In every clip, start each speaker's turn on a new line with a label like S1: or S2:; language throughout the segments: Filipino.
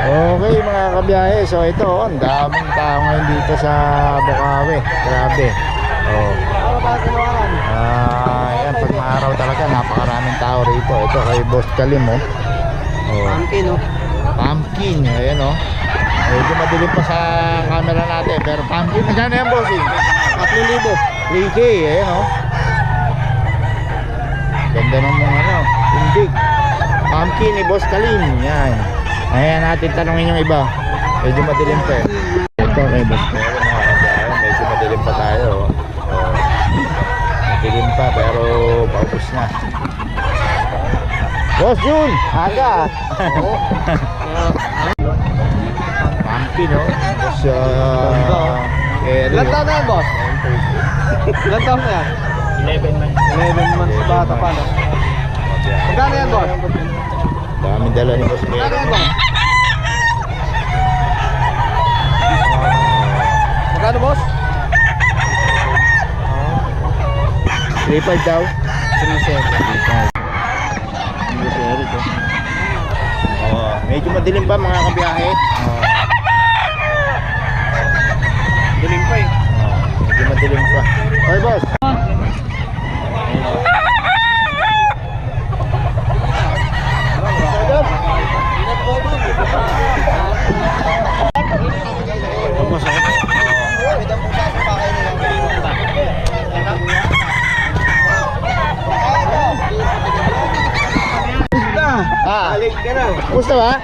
S1: Okay mga kabiyahe, so ito ang daming tao ngayon dito sa Bukawi. Grabe. Yan, pag maaraw talaga napakaraming tao rito. Ito kay Boss Kalim
S2: Pumpkin
S1: Pumpkin, ayan medyo madilim pa sa camera natin, pero pumpkin, magkano yan bossing?
S2: 3,000.
S1: 3K, ayan ganda ng mga tindig. Pumpkin ni Boss Kalim, yan. Ayan natin tanongin yung iba. Medyo madilim pa ito kay Boss Kalim, medyo madilim pa tayo. Madilim pa pero paubos na. Boss Jun, aga. Pumpkin Boss
S2: Ilan taon na yan, boss? Ilan taon na yan?
S1: 11 months.
S2: 11 months bata pa, no? Magkano yan, boss?
S1: Daming dala ni Boss
S2: Magkano yan,
S1: Kalim.
S2: boss? Magkano, boss?
S1: 3.5 daw.
S2: 3,700.
S1: Medyo madilim pa mga kabiyahe.
S2: Dilim pa eh.
S1: Medyo madilim pa. Okay boss.
S2: Balik ka na.
S1: Gusto ba?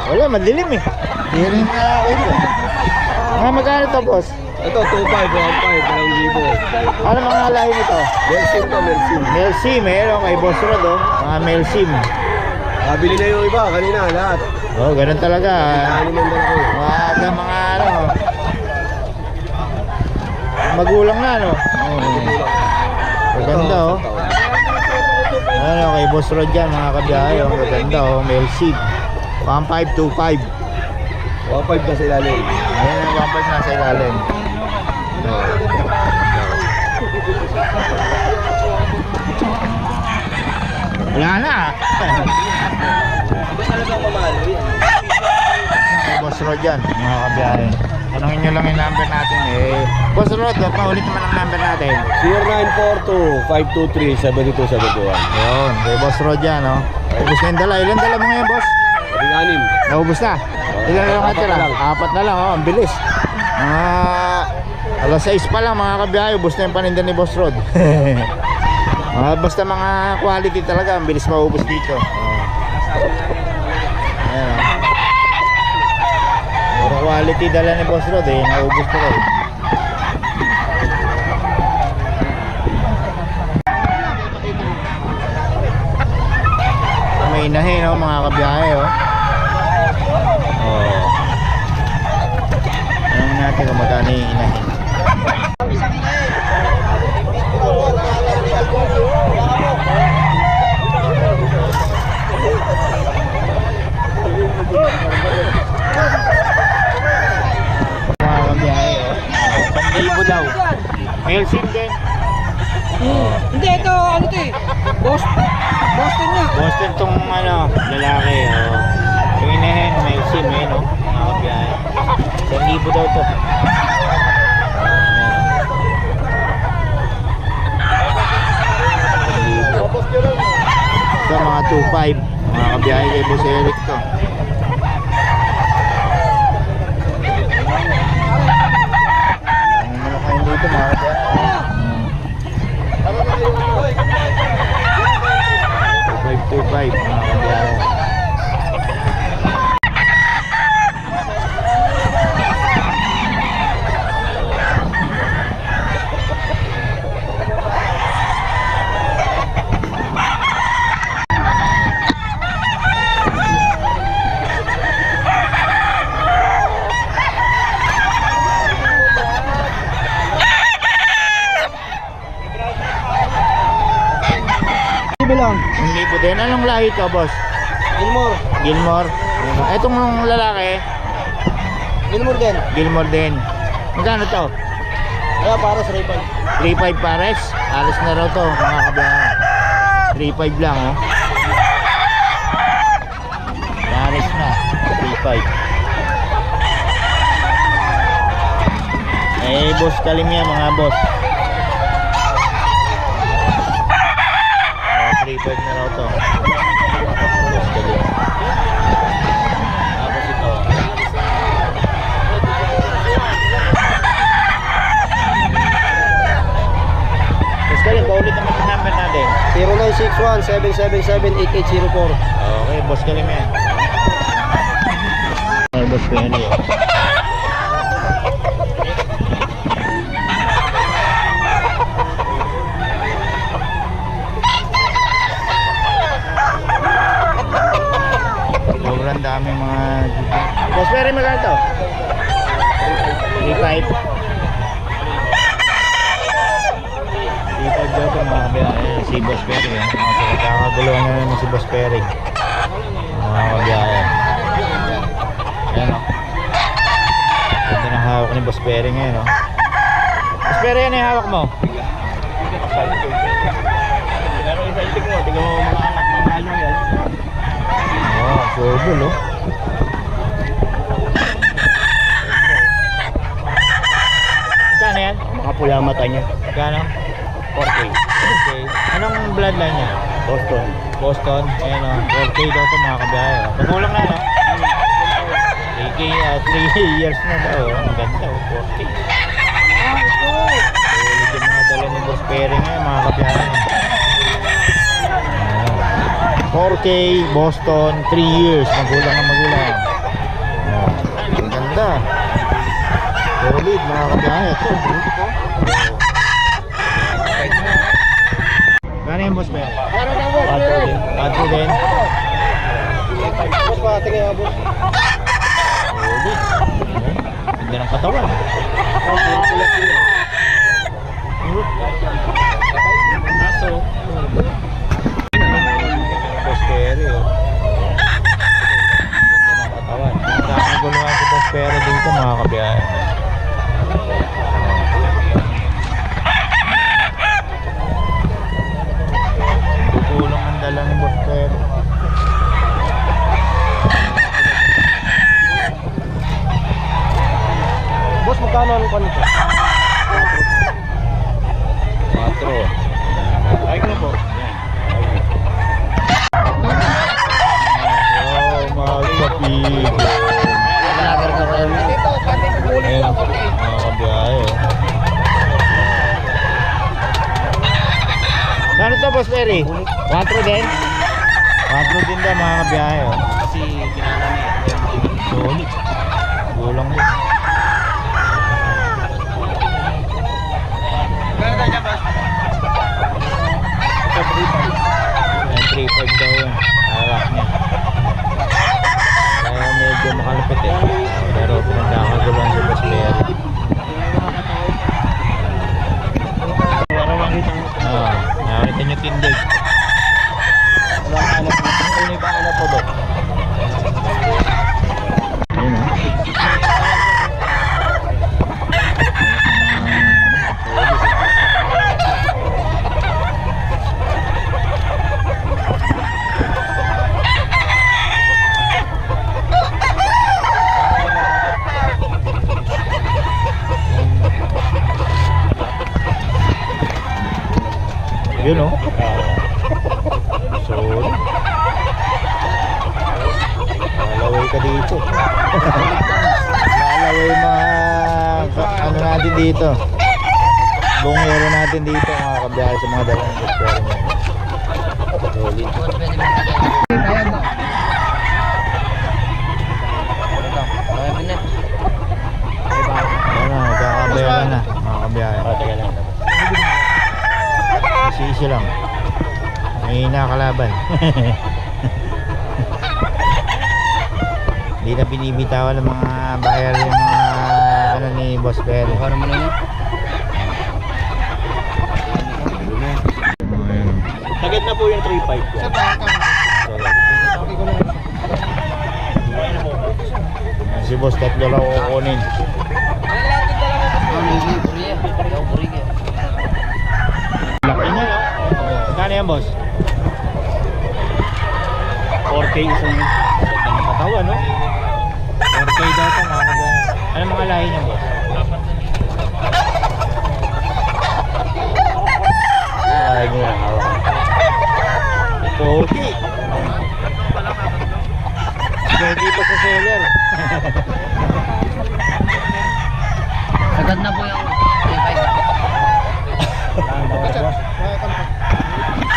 S1: Wala, madilim eh. Hiring na ito. Magkano ito boss?
S2: Ito, 2,500, 1,500, 2,000.
S1: Ano mga lahi nito?
S2: Melsim to, Melsim.
S1: Melsim, meron kay Boss Rod mga Melsim.
S2: Bili na yung iba, kanina, lahat.
S1: Ganun talaga.
S2: Animan na ako.
S1: Mga magulang na Maganda kay Boss Rod yan mga kabiyahe. Maganda Melsim 1525.
S2: 1,500 na sa ilalim.
S1: Ayan ang 1.5 na sa ilalim. Wala na.
S2: Talagang mamalo yan.
S1: Boss Rod yan mga kabiyahe. Tanungin nyo lang yung number natin Boss Rod, paulit naman ang number natin.
S2: 0942-523-7271.
S1: Ayun, kay Boss Rod yan Ubus na yung dala. Ilan dala mo ngayon boss?
S2: 6.
S1: Naubos na. Ilan na lang natira? 4 na lang ang bilis. Alas 6 pa lang mga kabiyahe. Ubus na yung paninda ni Boss Rod. Basta mga quality talaga, ang bilis maubos dito. Ayan puro quality dala ni Boss Rod naubos ko may inahin mga kabiyahe Tanongin natin kung magkano yung inahin. Mga kabiyahe 1,000 daw. Melsim din.
S2: Hindi, ito, ano ito eh. Boston nga.
S1: Boston tong lalaki yung inahin Melsim mga kabiyahe 1,000 daw to. Ito mga 2.5 mga kabiyahe kay Boss Eric to. Ano kayo dito mga kabiyahe? 2.5 mga kabiyahe.
S2: Bilang.
S1: 1,000 din. Anong lahi to boss?
S2: Gilmore.
S1: Gilmore. Etong lalaki
S2: Gilmore din.
S1: Gilmore din. Magkano to?
S2: Kaya para sa Ray-Ban.
S1: 3.5 pares. Alis na raw to mga kabiyahe. 3.5 lang Pares na. 3.5 Eh, boss Kalim yan mga boss. 3.5 na raw to. Boss Kalim. Tapos ito. Boss Kalim, paulit naman yung number natin.
S2: 0961-777-8804.
S1: Okay, boss Kalim yan. Ay, boss Penny. Sobrang dami mga boss Penny, magkano to? 3.5. 3.5 daw ito mga kabiyahe. Si Boss Perry kakaguluhan na naman si Boss Perry mga kabiyahe. Ayan o, ganda ng hawak ni Boss Perry ngayon o. Boss Perry, yan yung hawak mo?
S2: Pero isa-isig mo, tignan mo mga ano yan.
S1: Oo, surbol o. Kano yan?
S2: Mga pula mata niya.
S1: Kano?
S2: 4K.
S1: Okay. Anong bloodline niya?
S2: Boston.
S1: Boston, ayan o, 4K daw ito mga kabiyahe o. Magulang na no? 3K, 3 years na daw o. Ang ganda o, 4K. Ulit yung mga dala ni Boss Perry ngayon mga kabiyahe. Ayan. 4K, Boston, 3 years, magulang na magulang. Ayan. Ang ganda. Solid mga kabiyahe. Ito, gano'n yung Boss Perry?
S2: Para na boss.
S1: 4 din.
S2: Boss pa, tingnan boss.
S1: Solid. Ganda ng katawan.
S2: Aso.
S1: Boss Perry oh. Ganda ng katawan. Nakakaguluhan si Boss Perry dito mga kabiyahe. Kukulong ang dala ni Boss Perry.
S2: Boss, magkano ang kwan ito?
S1: 4.
S2: Ay, ko na po.
S1: Oh, magpapigil. Ayan, mga kabiyahe oh. Ano to Boss Perry? 4 din? 4 din daw mga kabiyahe oh.
S2: Kasi ginala niya.
S1: Solid. Gulang din.
S2: Ganda niya, boss.
S1: Ayan, 3.5 daw yun. Hawak niya. Kaya medyo makalapit eh. Pero pinagkakaguluhan si Boss Perry.
S2: Warawang hitang.
S1: Nakakita niyo tindig.
S2: Walang anak. Ano ba anak po, boss?
S1: Ayun oh. Yun oh. Sorry. Lalaway ka dito. Lalaway mga ano natin dito. Bungero natin dito mga kabiyahe sa mga dalang gusto niya. Solid. Ano, kakabayaran na mga kabiyahe.
S2: Teka lang.
S1: Easy lang. May nakalaban. Hindi na binibitawan ng mga buyer yung mga ano ni Boss Perry.
S2: Para mo na yun. Sagad na po yung 3.5 ko.
S1: Si Boss tatlo lang kukunin. Laki niya no? Magkano yan Boss?
S2: 4K isang
S1: Ganda ng katawan no?
S2: nakikita sa seller.